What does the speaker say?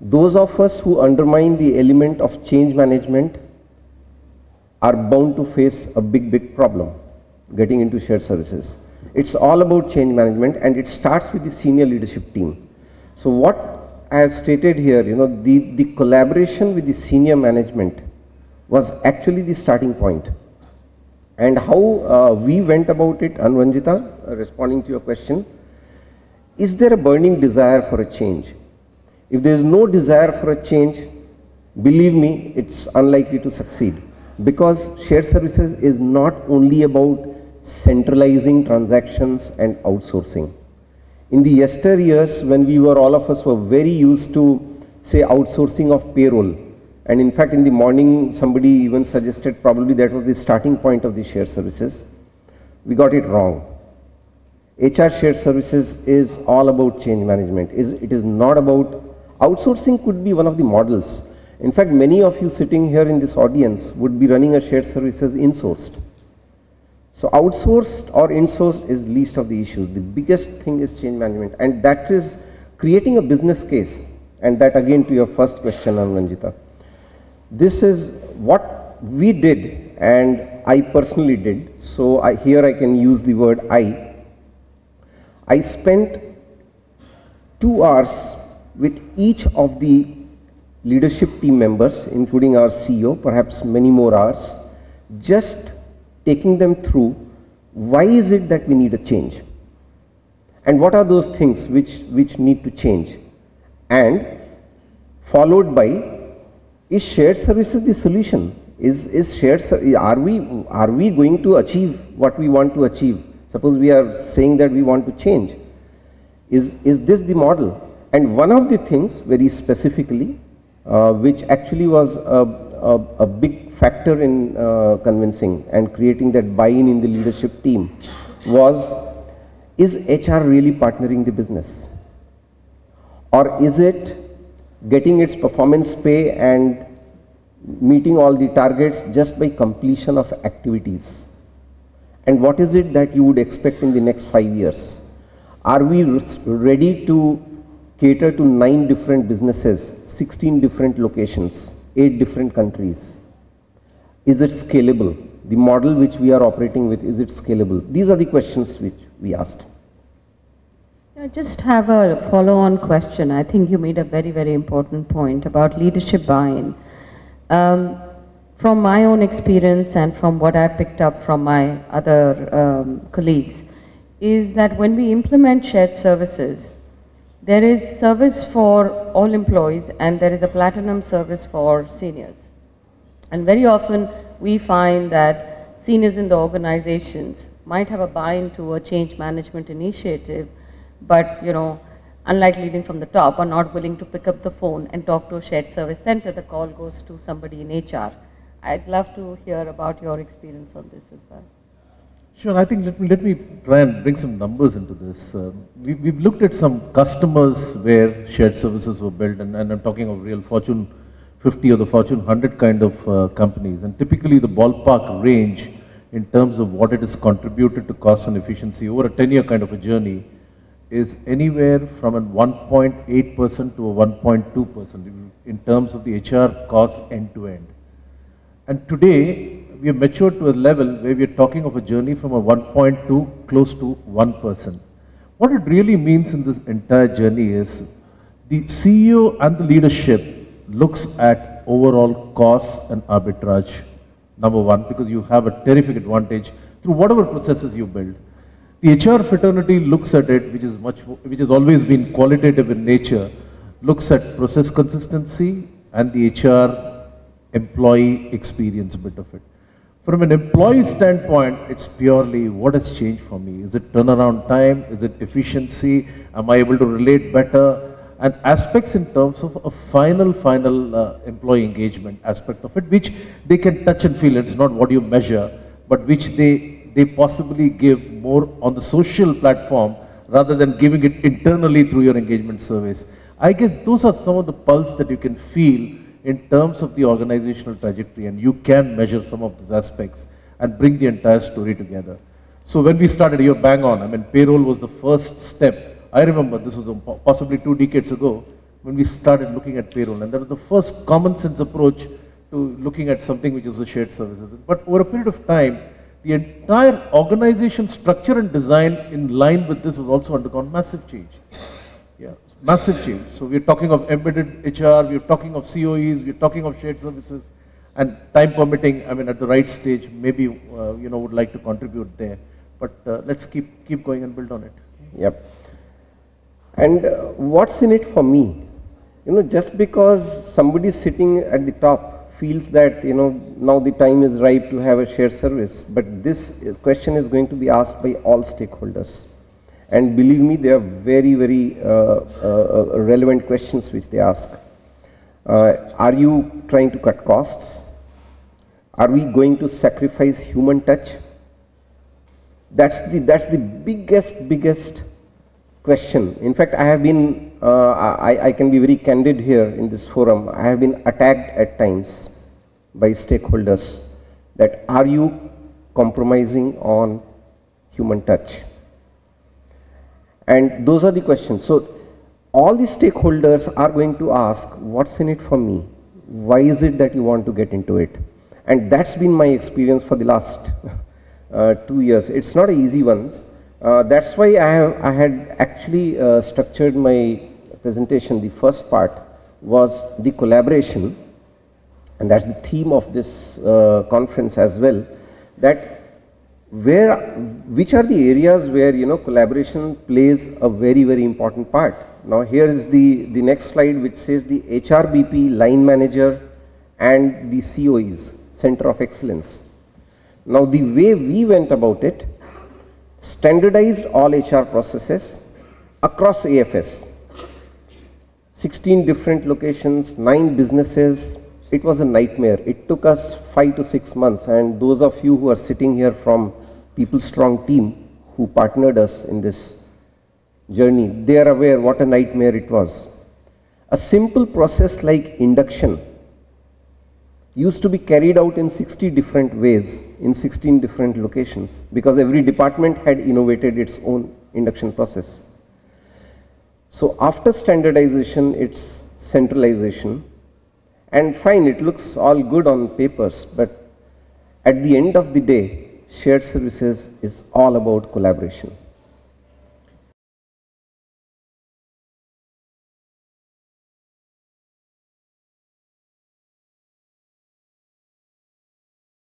Those of us who undermine the element of change management are bound to face a big problem getting into shared services. It's all about change management, and it starts with the senior leadership team. So what I have stated here, the collaboration with the senior management was actually the starting point. And how we went about it, Anvanjita, responding to your question, is there a burning desire for a change? If there is no desire for a change, believe me, it's unlikely to succeed. Because shared services is not only about centralizing transactions and outsourcing. In the yesteryears, when all of us were very used to, say, outsourcing of payroll, and in fact in the morning somebody even suggested probably that was the starting point of the shared services, we got it wrong. HR shared services is all about change management. It is not about, outsourcing could be one of the models. In fact, many of you sitting here in this audience would be running a shared services insourced. So outsourced or insourced is least of the issues. The biggest thing is change management, and that is creating a business case. And that again to your first question, Anvanjita. This is what we did, and I personally did. So here I can use the word I spent 2 hours with each of the leadership team members, including our CEO, perhaps many more hours, just taking them through why is it that we need a change, and what are those things which need to change, and followed by, is shared services the solution? Are we going to achieve what we want to achieve? Suppose we are saying that we want to change. Is this the model? And one of the things very specifically, which actually was a big factor in convincing and creating that buy-in in the leadership team was, is HR really partnering the business? Or is it getting its performance pay and meeting all the targets just by completion of activities? And what is it that you would expect in the next 5 years? Are we ready to cater to 9 different businesses, 16 different locations, 8 different countries? Is it scalable? The model which we are operating with, is it scalable? These are the questions which we asked. I just have a follow-on question. I think you made a very important point about leadership buy-in. From my own experience and from what I picked up from my other colleagues, is that when we implement shared services, there is service for all employees and there is a platinum service for seniors. And very often we find that seniors in the organizations might have a buy-in to a change management initiative, but unlike leading from the top, are not willing to pick up the phone and talk to a shared service center. The call goes to somebody in HR. I'd love to hear about your experience on this as well. Sure, I think let me try and bring some numbers into this. We've looked at some customers where shared services were built, and I'm talking of real Fortune 50 or the Fortune 100 kind of companies. And typically the ballpark range in terms of what it has contributed to cost and efficiency over a 10-year kind of a journey is anywhere from a 1.8% to a 1.2% in terms of the HR costs end to end. And today, we have matured to a level where we are talking of a journey from a 1.2 close to 1%. What it really means in this entire journey is the CEO and the leadership looks at overall costs and arbitrage, number one, because you have a terrific advantage through whatever processes you build. The HR fraternity looks at it, which has always been qualitative in nature, looks at process consistency and the HR employee experience bit of it. From an employee standpoint, it's purely what has changed for me. Is it turnaround time? Is it efficiency? Am I able to relate better? And aspects in terms of a final employee engagement aspect of it, which they can touch and feel. It's not what you measure, but which they possibly give more on the social platform rather than giving it internally through your engagement surveys. I guess those are some of the pulse that you can feel in terms of the organizational trajectory, and you can measure some of these aspects and bring the entire story together. So when we started, you're bang on. I mean, payroll was the first step. I remember this was possibly 2 decades ago. when we started looking at payroll. And that was the first common sense approach to looking at something which is a shared services. But over a period of time, the entire organization structure and design in line with this has also undergone massive change. Yeah, massive change. So we're talking of embedded HR, we're talking of COEs, we're talking of shared services, and time permitting, I mean, at the right stage, maybe, would like to contribute there. But let's keep going and build on it. Yep. And what's in it for me? Just because somebody sitting at the top feels that, now the time is ripe to have a shared service, but this question is going to be asked by all stakeholders. And believe me, they are very, very relevant questions which they ask. Are you trying to cut costs? Are we going to sacrifice human touch? That's the biggest question. In fact, I have been, I can be very candid here in this forum, I have been attacked at times by stakeholders that are you compromising on human touch? And those are the questions. So all the stakeholders are going to ask, what's in it for me? Why is it that you want to get into it? And that's been my experience for the last 2 years. It's not an easy one. That's why I had actually structured my presentation. The first part was the collaboration, and that's the theme of this conference as well, that which are the areas where collaboration plays a very, very important part. Now here is the next slide, which says the HRBP, line manager, and the COEs, Center of Excellence. Now the way we went about it, standardized all HR processes across AFS, 16 different locations, 9 businesses. It was a nightmare. It took us 5 to 6 months, and those of you who are sitting here from People Strong team who partnered us in this journey, they are aware what a nightmare it was. A simple process like induction used to be carried out in 60 different ways in 16 different locations, because every department had innovated its own induction process. So after standardization, it's centralization. And fine, it looks all good on papers, but at the end of the day, shared services is all about collaboration.